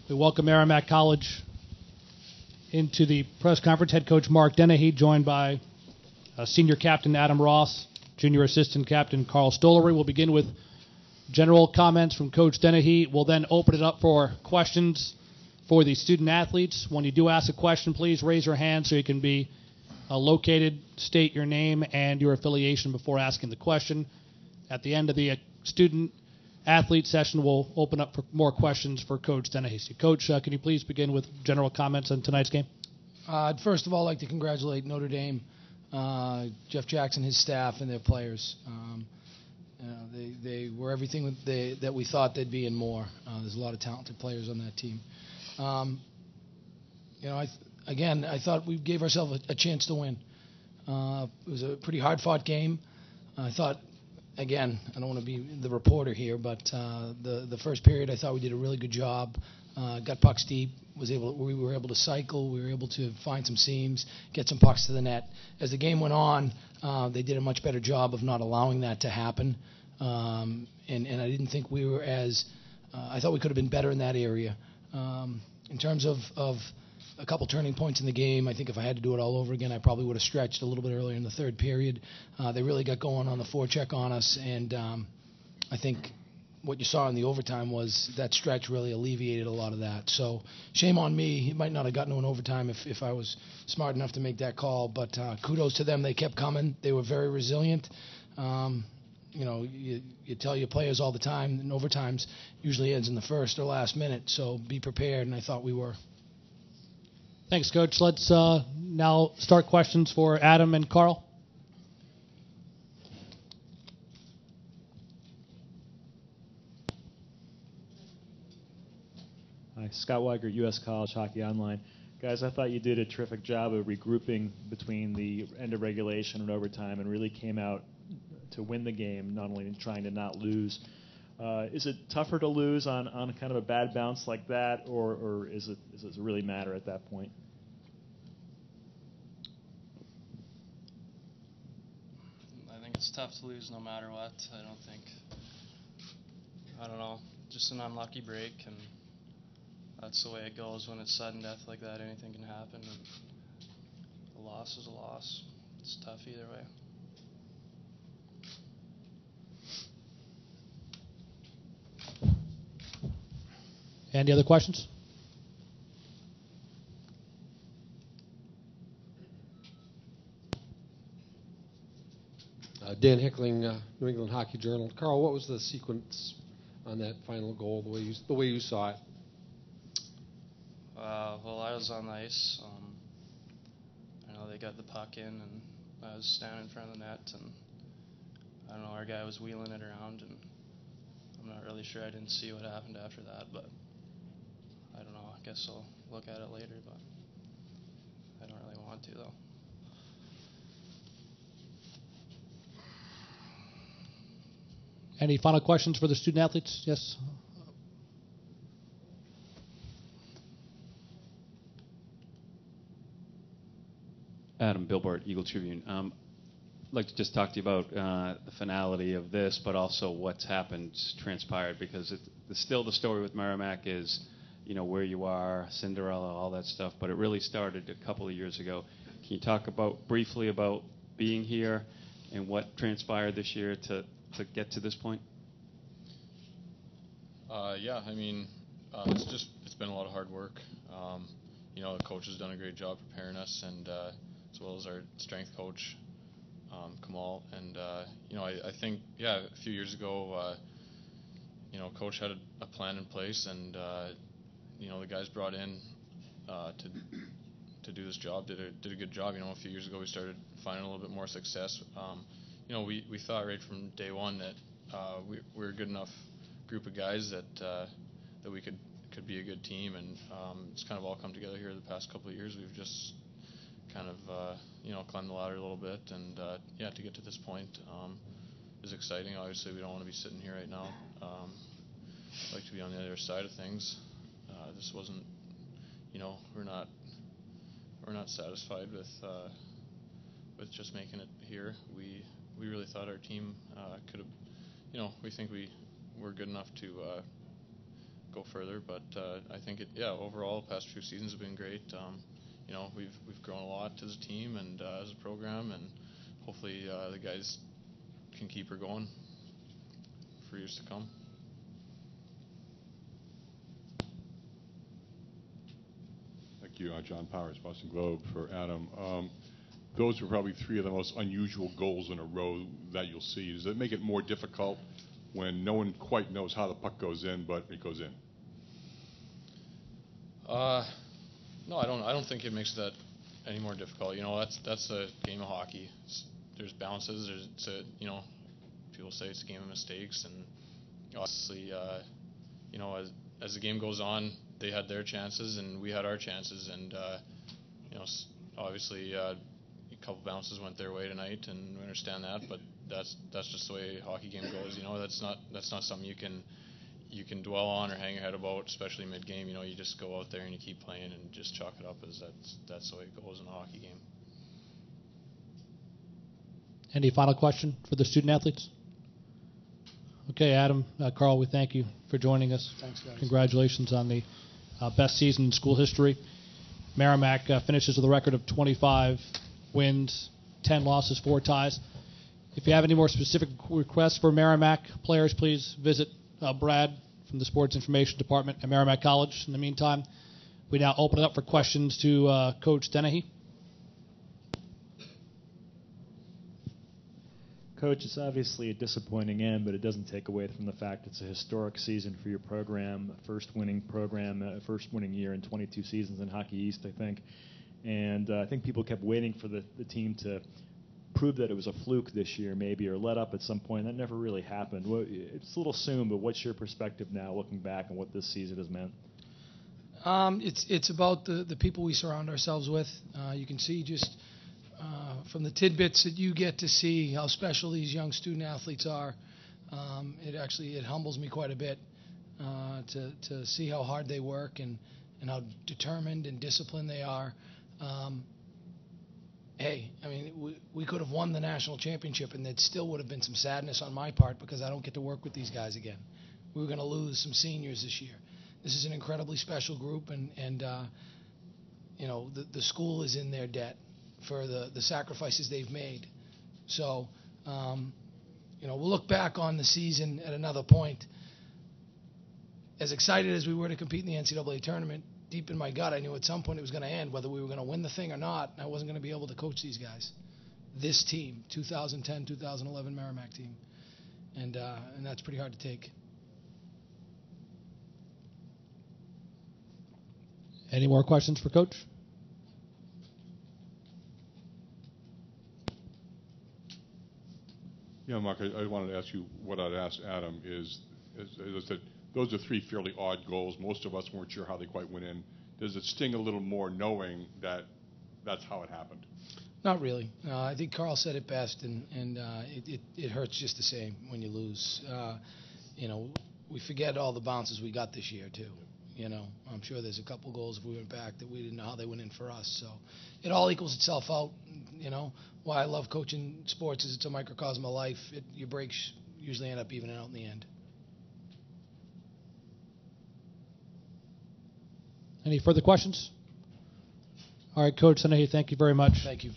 We welcome Merrimack College into the press conference. Head coach Mark Dennehy, joined by senior captain Adam Ross, junior assistant captain Carl Stollery. We'll begin with general comments from Coach Dennehy. We'll then open it up for questions for the student athletes. When you do ask a question, please raise your hand so you can be located, state your name and your affiliation before asking the question. At the end of the student athlete session, we'll open up for more questions for Coach Dennehy. So, Coach, can you please begin with general comments on tonight's game? I'd first of all like to congratulate Notre Dame, Jeff Jackson, his staff, and their players. They were everything that we thought they'd be and more. There's a lot of talented players on that team. I thought we gave ourselves a chance to win. It was a pretty hard-fought game. I thought, again, I don't want to be the reporter here, but the first period I thought we did a really good job. Got pucks deep. We were able to cycle. We were able to find some seams, get some pucks to the net. As the game went on, they did a much better job of not allowing that to happen. And I didn't think we were I thought we could have been better in that area. In terms of a couple turning points in the game, I think if I had to do it all over again, I probably would have stretched a little bit earlier in the third period. They really got going on the forecheck on us, and I think what you saw in the overtime was that stretch really alleviated a lot of that. So shame on me. It might not have gotten to an overtime if I was smart enough to make that call, but kudos to them. They kept coming. They were very resilient. You tell your players all the time, and overtimes usually ends in the first or last minute, so be prepared, and I thought we were. Thanks, Coach. Let's now start questions for Adam and Carl. Hi, Scott Weiger, U.S. College Hockey Online. Guys, I thought you did a terrific job of regrouping between the end of regulation and overtime and really came out to win the game, not only trying to not lose. Is it tougher to lose on kind of a bad bounce like that, or does it really matter at that point? I think it's tough to lose no matter what. I don't know, just an unlucky break, and that's the way it goes when it's sudden death like that. Anything can happen, and a loss is a loss. It's tough either way. Any other questions? Dan Hickling, New England Hockey Journal. Carl, what was the sequence on that final goal, the way you saw it? Well, I was on the ice. I know they got the puck in, and I was standing in front of the net, and I don't know, our guy was wheeling it around, and I'm not really sure. I didn't see what happened after that, but I don't know. I guess I'll look at it later, but I don't really want to, though. Any final questions for the student athletes? Yes. Adam Billboard, Eagle Tribune. I'd like to just talk to you about the finality of this, but also what's happened, transpired, because still the story with Merrimack is, where you are, Cinderella, all that stuff, but it really started a couple of years ago. Can you talk briefly about being here and what transpired this year to get to this point? It's been a lot of hard work. The coach has done a great job preparing us, and as well as our strength coach, Kamal. And, I think, a few years ago, coach had a plan in place, and, the guys brought in to do this job did a good job. A few years ago we started finding a little bit more success. We thought right from day one that we were a good enough group of guys that we could be a good team, and it's kind of all come together here the past couple of years. We've just kind of climbed the ladder a little bit, and to get to this point is exciting. Obviously, we don't want to be sitting here right now. I'd like to be on the other side of things. This wasn't, we're not satisfied with just making it here. We really thought our team could have, we think we were good enough to go further. But I think overall, the past few seasons have been great. We've grown a lot as a team and as a program, and hopefully the guys can keep her going for years to come. Thank you, John Powers, Boston Globe, for Adam. Those are probably three of the most unusual goals in a row that you'll see. Does it make it more difficult when no one quite knows how the puck goes in, but it goes in? No, I don't think it makes that any more difficult. That's a game of hockey. There's bounces. People say it's a game of mistakes, and obviously, as the game goes on, they had their chances and we had our chances, and obviously a couple bounces went their way tonight, and we understand that. But that's just the way a hockey game goes. That's not something you can dwell on or hang your head about, especially mid-game. You just go out there and you keep playing and just chalk it up as that's the way it goes in a hockey game. Any final question for the student athletes? Okay, Adam, Carl, we thank you for joining us. Thanks, guys. Congratulations on the best season in school history. Merrimack finishes with a record of 25 wins, 10 losses, 4 ties. If you have any more specific requests for Merrimack players, please visit Brad from the Sports Information Department at Merrimack College. In the meantime, we now open it up for questions to Coach Dennehy. Coach, it's obviously a disappointing end, but it doesn't take away from the fact it's a historic season for your program, first winning year in 22 seasons in Hockey East, I think. And I think people kept waiting for the team to prove that it was a fluke this year, maybe, or let up at some point. That never really happened. It's a little soon, but what's your perspective now, looking back on what this season has meant? It's about the people we surround ourselves with. You can see just from the tidbits that you get to see how special these young student athletes are. It humbles me quite a bit to see how hard they work and how determined and disciplined they are. We could have won the national championship, and there still would have been some sadness on my part because I don't get to work with these guys again. We were going to lose some seniors this year. This is an incredibly special group, and the school is in their debt for the sacrifices they've made. So, we'll look back on the season at another point. As excited as we were to compete in the NCAA tournament, deep in my gut, I knew at some point it was going to end, whether we were going to win the thing or not. I wasn't going to be able to coach these guys. This team, 2010, 2011 Merrimack team. And that's pretty hard to take. Any more questions for Coach? Yeah, Mark, I wanted to ask you what I'd asked Adam is that those are 3 fairly odd goals. Most of us weren't sure how they quite went in. Does it sting a little more knowing that that's how it happened? Not really. I think Carl said it best, and it hurts just the same when you lose. We forget all the bounces we got this year, too. I'm sure there's a couple goals if we went back that we didn't know how they went in for us. So it all equals itself out. Why I love coaching sports is it's a microcosm of life. Your breaks usually end up evening out in the end. Any further questions? All right, Coach Dennehy, thank you very much. Thank you.